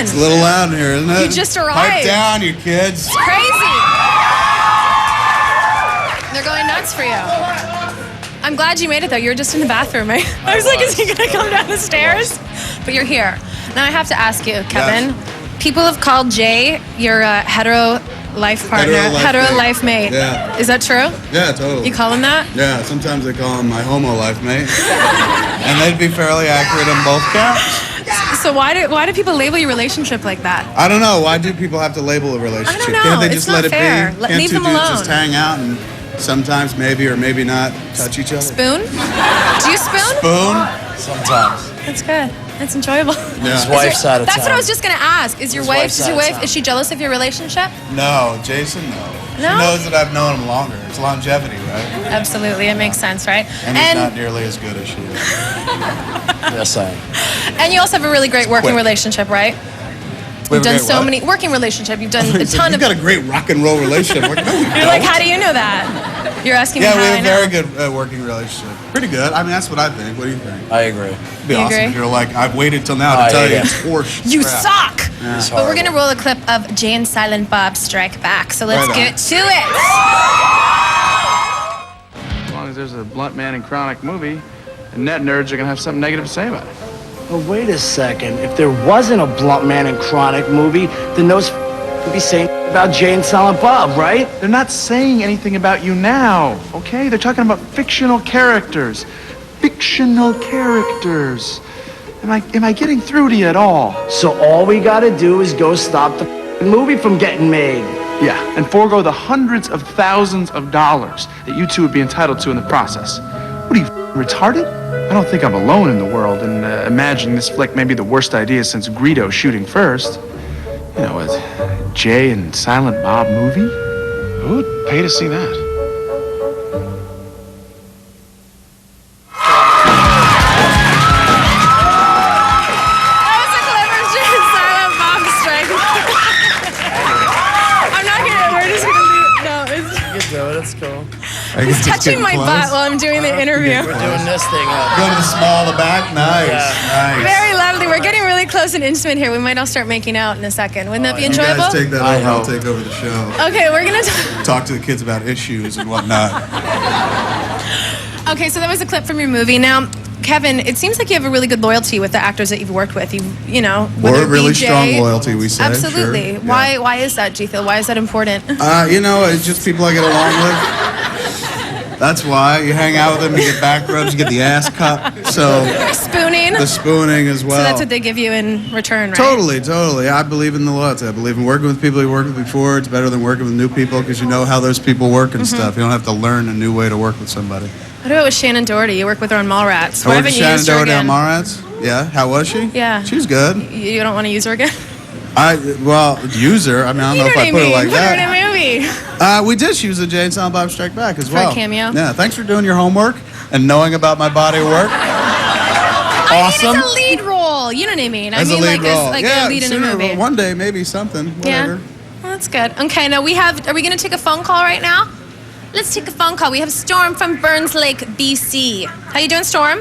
It's a little loud in here, isn't it? You just arrived. Pipe down, you kids. It's crazy. They're going nuts for you. I'm glad you made it, though. You were just in the bathroom, right? I was like, is he going to come down the stairs? But you're here. Now, I have to ask you, Kevin. Yes. People have called Jay your hetero life partner, hetero life mate. Yeah. Is that true? Yeah, totally. You call him that? Yeah, sometimes they call him my homo life mate. And they'd be fairly accurate in both counts. So why do people label your relationship like that? I don't know. Why do people have to label a relationship? I don't know. Can't they It's just not let it fair. be? Leave Can't two them dudes alone. just hang out and sometimes maybe or maybe not touch each other? Spoon? Do you spoon? Spoon? Sometimes. That's good. That's enjoyable. Yeah. His wife's out of town. That's what I was just gonna ask. Is your wife? wife's out of town. Is she jealous of your relationship? No, Jason, no. She No? knows that I've known him longer. It's longevity, right? Absolutely, it makes sense, right? And he's not nearly as good as she is. Yes, I am. And you also have a really great working quick. relationship, right? You've done so many working relationship. You've done a ton You've of. got a great rock and roll relationship. You're You're like, how do you know that? You're asking me Yeah, how we I have a know. very good working relationship. Pretty good. I mean, that's what I think. What do you think? I agree. It'd be You awesome agree? if you're like, I've waited till now I to tell hate you it. it's horse You crap. suck. It's But we're gonna horrible. roll a clip of Jay and Silent Bob Strike Back. So let's Right on. get to it. As long as there's a blunt man in Chronic movie, the net nerds are gonna have something negative to say about it. Well, wait a second. If there wasn't a Blunt Man and Chronic movie, then those would be saying about Jay and Silent Bob, right? They're not saying anything about you now, okay? They're talking about fictional characters. Fictional characters. Am I getting through to you at all? So all we gotta do is go stop the movie from getting made. Yeah, and forego the hundreds of thousands of dollars that you two would be entitled to in the process. What are you, retarded? I don't think I'm alone in the world in imagining this flick may be the worst idea since Greedo shooting first. You know, a Jay and Silent Bob movie? Who would pay to see that? That was a clip of Jay and Silent Bob Strike Back. I'm not gonna. We're just gonna leave. No, it's. You can do it. It's cool. He's touching my butt while I'm doing the interview. We're doing this thing up. Go to the small, the back. Nice. Yeah. Nice. Very lovely. We're getting really close and intimate here. We might all start making out in a second. Wouldn't that be You enjoyable? guys take that I over. I'll hope. take over the show. Okay, we're gonna. Talk to the kids about issues and whatnot. Okay, so that was a clip from your movie. Now, Kevin, it seems like you have a really good loyalty with the actors that you've worked with. You know, whether Or it be really Jay- strong loyalty, we say. Absolutely. Sure. Why? Why is that, do you feel? Why is that important? You know, it's just people I get along with. That's why. You hang out with them, you get back rubs, you get the ass cup. So Spooning. the spooning as well. So that's what they give you in return, right? Totally. I believe in the loyalty. I believe in working with people you worked with before. It's better than working with new people because you know how those people work and stuff. You don't have to learn a new way to work with somebody. What about with Shannon Doherty? You work with her on Mallrats. I Why worked with haven't you Shannon used her Doherty on again? Mallrats. Yeah, how was she? Yeah. She was good. You don't want to use her again? Use her. I mean, I don't know if I put her like Put her in that. a movie. We did. She was a Jay and Silent Bob Strike Back as For well. a cameo? Yeah, thanks for doing your homework and knowing about my body of work. Awesome. I mean, it's a lead role. You know what I mean? As I mean, a lead role. like yeah, a lead in a sooner, movie. One day, maybe something. Whatever. Yeah. Well, that's good. Okay, now are we going to take a phone call right now? Let's take a phone call. We have Storm from Burns Lake, BC. How you doing, Storm?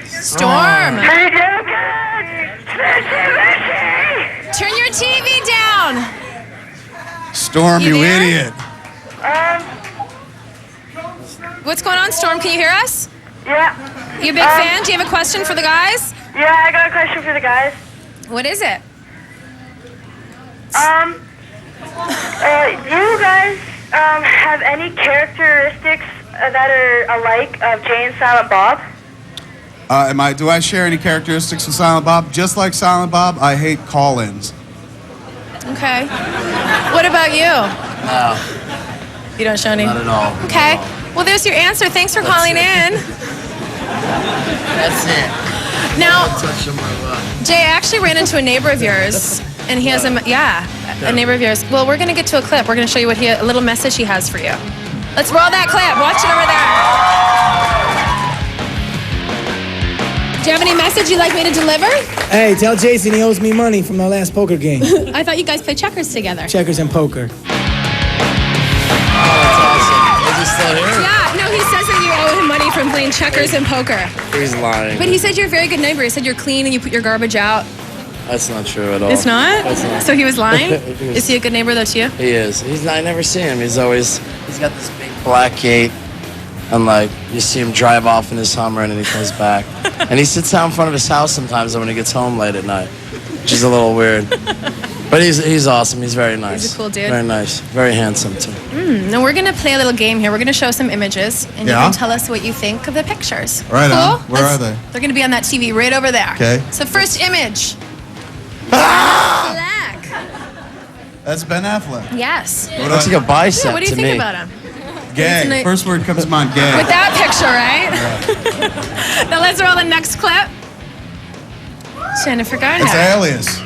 Storm. Turn your TV down. Storm, You you there? idiot. What's going on, Storm? Can you hear us? Yeah. You a big fan? Do you have a question for the guys? Yeah, I got a question for the guys. What is it? You guys have any characteristics that are alike of Jay and Silent Bob? Do I share any characteristics of Silent Bob? Just like Silent Bob, I hate call-ins. Okay. What about you? No, You don't show any? not at all. Okay. Not at all. Well, there's your answer. Thanks for calling in. That's it. Now, Touch on my butt. Jay, I actually ran into a neighbor of yours, and he has a neighbor of yours. Well, we're gonna get to a clip. We're gonna show you a little message he has for you. Let's roll that clip. Watch it over there. Do you have any message you'd like me to deliver? Hey, tell Jason he owes me money from the last poker game. I thought you guys played checkers together. Checkers and poker. That's awesome. Is he still here? Yeah, no, he says that you owe him money from playing checkers and poker. He's lying. But he said you're a very good neighbor. He said you're clean and you put your garbage out. That's not true at all. It's not? That's not. So he was lying? He was- Is he a good neighbor though to you? He is. I never see him. He's got this big black gate, and like you see him drive off in his Hummer, and then he comes back, and he sits out in front of his house sometimes when he gets home late at night, which is a little weird. But he's awesome. He's very nice. He's a cool dude. Very nice. Very handsome too. Now we're gonna play a little game here. We're gonna show some images, and you Yeah? can tell us what you think of the pictures. Right cool? on. Where are they? They're gonna be on that TV right over there. Okay. So first image. Ah! Black. That's Ben Affleck. Yes. What Looks like a bicep Yeah, what do you to think me. about him? Gay. Isn't it- First word comes to mind, gay. With that picture, right? Now let's roll the next clip. Jennifer Garner. It's Alias.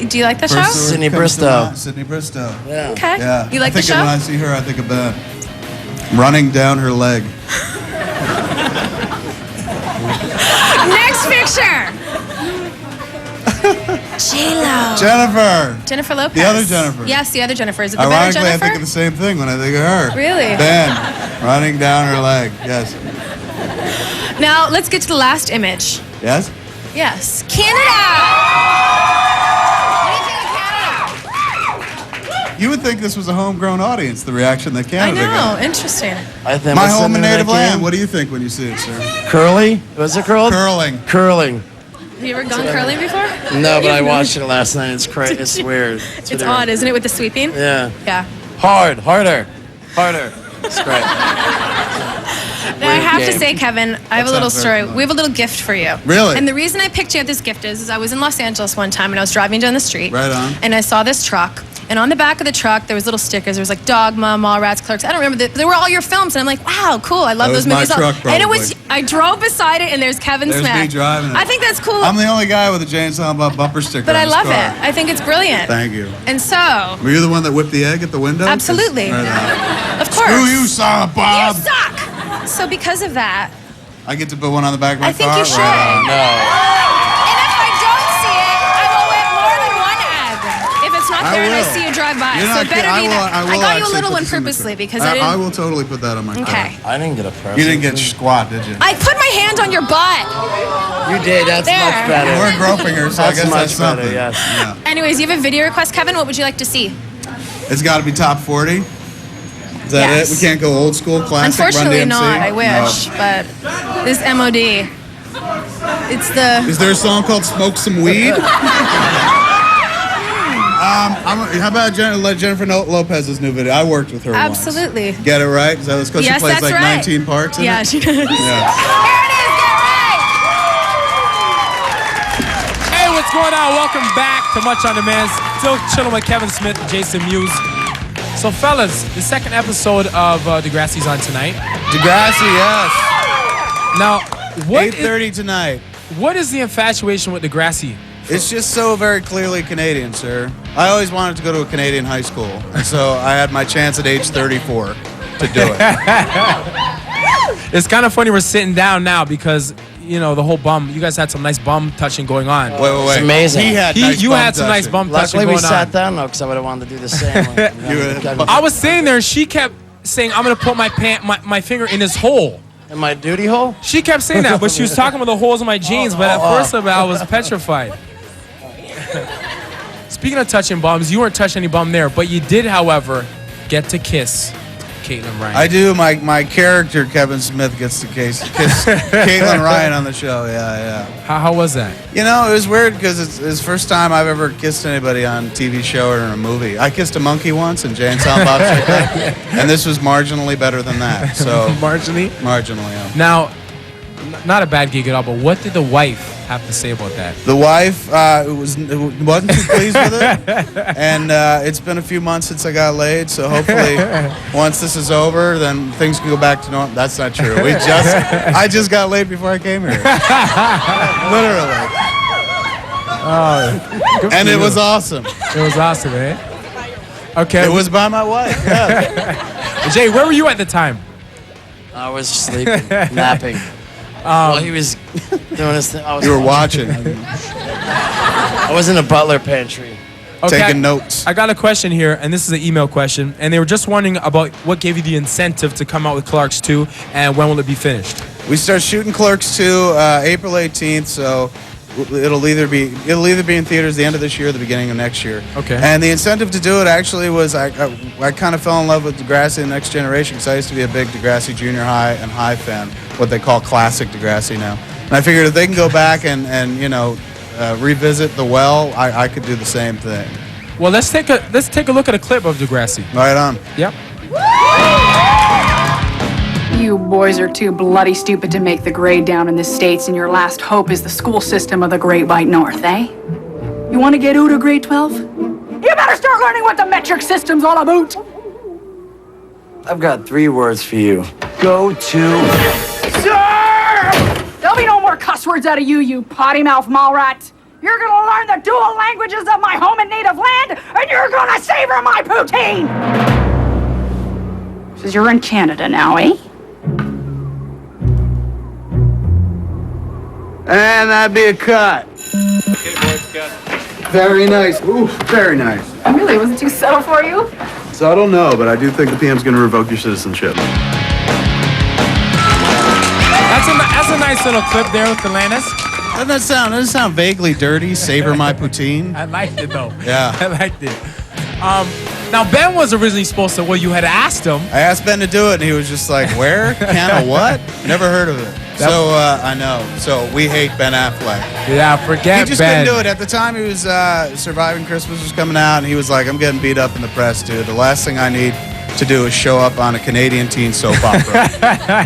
Do you like the First show? word Sydney comes to Bristow. mind, Sydney Bristow. Yeah. Okay. Yeah. You like I the think show? when I see her, I think of Ben. Running down her leg. Next picture. J-Lo. Jennifer Lopez. The other Jennifer. Yes, the other Jennifer. Is it the better Ironically, I Jennifer? think of the same thing when I think of her. Really? Ben, running down her leg. Yes. Now let's get to the last image. Yes? Yes, Canada. What do you think of Canada? You would think this was a homegrown audience, the reaction that I Canada know. got. Interesting. I think My what's the home and name of native that land. game? What do you think when you see it, sir? Curly? Was it curled? Curling. Curling. Have you ever gone curling before? No, but I You've watched it last night. It's crazy. It's weird. It's odd, isn't it, with the sweeping? Yeah. Yeah. Harder. It's great. Now, I have to game. say, Kevin, I have a That little sounds very story. fun. We have a little gift for you. Really? And the reason I picked you at this gift is I was in Los Angeles one time and I was driving down the street. Right on. And I saw this truck. And on the back of the truck, there was little stickers. There was like Dogma, Mallrats, Clerks. I don't remember. They were all your films. And I'm like, wow, cool. I love That those was my movies. truck, And it was, probably. I drove beside it and there's Kevin There's Smith. me driving it. I think that's cool. I'm the only guy with a Jay and Silent Bob bumper sticker but on I his love car. it. I think it's brilliant. Thank you. And so, Were you the one that whipped the egg at the window? absolutely. Right on. Of course. Screw you, Silent Bob. You suck. So because of that, I get to put one on the back of my I think car. you should. Right on. No. And if I don't see it, I will whip more than one egg. If it's not I there and I will. see you drive by. You're So not it better kidding. be that. I will got you a actually little put one this in the purposely car. because I didn't. I will totally put that on my car. Okay. I didn't get a present. You didn't get squat, did you? I put my hand on your butt. You did. That's There. much better. We're groping her, so I That's guess much that's better, something. yes. Yeah. Anyways, you have a video request, Kevin. What would you like to see? It's got to be top 40. Is that Yes. it? We can't go old school classic. Unfortunately, Run DMC? not. I wish, No. but this MoD. It's the. Is there a song called "Smoke Some Weed"? How about Jennifer Lopez's new video? I worked with her Absolutely. once. Get it right? Is that because Yes, she plays that's like right. 19 parts in Yeah, it? she does. Yeah. Here it is. Get right. Hey, what's going on? Welcome back to Much on Demand. Still chilling with Kevin Smith and Jason Mewes. So, fellas, the second episode of Degrassi's on tonight. Degrassi, yes. Now, what 8:30 tonight. what is the infatuation with Degrassi? It's just so very clearly Canadian, sir. I always wanted to go to a Canadian high school, and so I had my chance at age 34 to do it. It's kind of funny we're sitting down now because, you know, the whole bum, you guys had some nice bum touching going on. Wait. It's amazing. He had You had some nice touching. bum touching Luckily, we going sat on. down though, because I would have wanted to do the same. I was sitting there and she kept saying, I'm going to put my finger in his hole. in my duty hole. She kept saying that, but she was talking about the holes in my jeans. But at first of it, I was petrified. Speaking of touching bums, you weren't touching any bum there, but you did, however, get to kiss Caitlin Ryan. I do. My character, Kevin Smith, gets to kiss Caitlin Ryan on the show. Yeah. How was that? You know, it was weird because it's the first time I've ever kissed anybody on TV show or in a movie. I kissed a monkey once in Jay and Silent Bob Circa, and this was marginally better than that. So Marginally? marginally, yeah. Now, not a bad gig at all, but what did the wife have to say about that? The wife wasn't too pleased with it, and it's been a few months since I got laid. So hopefully, once this is over, then things can go back to normal. That's not true. I just got laid before I came here, literally, Good and for it you. was awesome. It was awesome, eh? Okay. It was by my wife. Yeah. Jay, where were you at the time? I was sleeping, napping. While he was doing his thing, You were watching, I was in a butler pantry. Okay, taking notes. I got a question here, and this is an email question, and they were just wondering about what gave you the incentive to come out with Clerks 2, and when will it be finished? We start shooting Clerks 2 April 18th, so It'll either be in theaters the end of this year or the beginning of next year. Okay. And the incentive to do it actually was I kind of fell in love with Degrassi and Next Generation because I used to be a big Degrassi junior high and high fan, what they call classic Degrassi now. And I figured if they can go back and revisit The Well, I could do the same thing. Well, let's take a look at a clip of Degrassi. Right on. Yep. You boys are too bloody stupid to make the grade down in the States, and your last hope is the school system of the Great White North, eh? You want to get out of grade 12? You better start learning what the metric system's all about! I've got 3 words for you. Go to... Sir! There'll be no more cuss words out of you, you potty mouth mall rat! You're gonna learn the dual languages of my home and native land, and you're gonna savor my poutine! Says you're in Canada now, eh? And that'd be a cut. Very nice. Ooh, very nice. Really, was it too subtle for you? So I don't know, but I do think the PM's going to revoke your citizenship. That's a nice little clip there with Atlantis. Doesn't that sound vaguely dirty? Savor my poutine. I liked it though. Yeah. I liked it. Now Ben was originally supposed to. Well, you had asked him. I asked Ben to do it, and he was just like, "Where? Can of what? Never heard of it." So I know. So we hate Ben Affleck. Yeah, forget He just Ben. couldn't do it. At the time, he was Surviving Christmas was coming out, and he was like, "I'm getting beat up in the press, dude. The last thing I need to do is show up on a Canadian teen soap opera.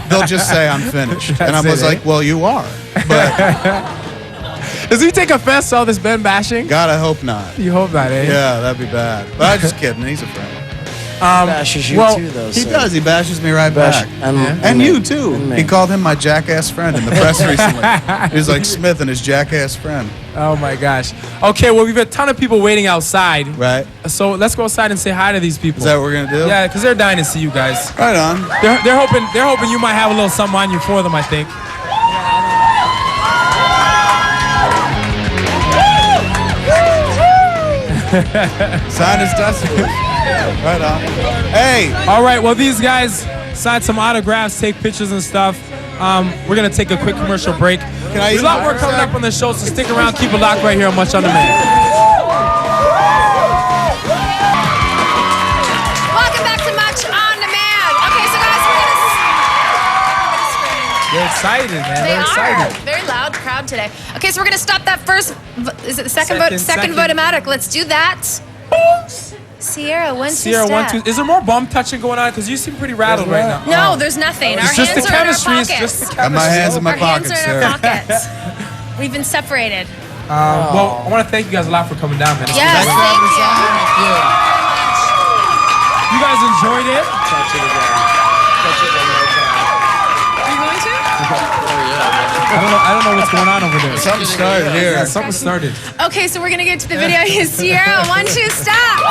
They'll just say I'm finished." And I was like, "Well, you are." But does he take offense to all this Ben bashing? God, I hope not. You hope not, eh? Yeah, that'd be bad. But I'm just kidding. He's a friend. bashes you too, though. He does. He bashes me right back. And you too. He called him my jackass friend in the press recently. He was like Smith and his jackass friend. Oh my gosh. Okay, well, we've a ton of people waiting outside. Right. So let's go outside and say hi to these people. Is that what we're gonna do? Yeah, because they're dying to see you guys. Right on. They're hoping you might have a little something on you for them, I think. Sign his dusty. Right on. Hey. All right. Well, these guys signed some autographs, take pictures and stuff. We're gonna take a quick commercial break. There's a lot more coming up on the show, so stick around. Keep it locked right here on Much on Demand. Welcome back to Much on Demand. Okay, so guys, They're excited, man. They They're excited. are. Very loud crowd today. Okay, so we're gonna stop that first. Is it the second vote? Second vote-o-matic. Let's do that. Sierra, 1, 2, Sierra, 1, 2. Is there more bum touching going on? Because you seem pretty rattled right now. No, there's nothing. Our It's just the hands are in our chemistry. It's pockets. just the chemistry. Got my hands in my Our pockets, hands are in Sarah. our pockets. We've been separated. Well, I want to thank you guys a lot for coming down, man. Yes, thank you. You guys enjoyed it? Are you going to? I don't know what's going on over there. Something started here. Yeah, something started. Okay, so we're gonna get to the video. Sierra, 1, 2, stop.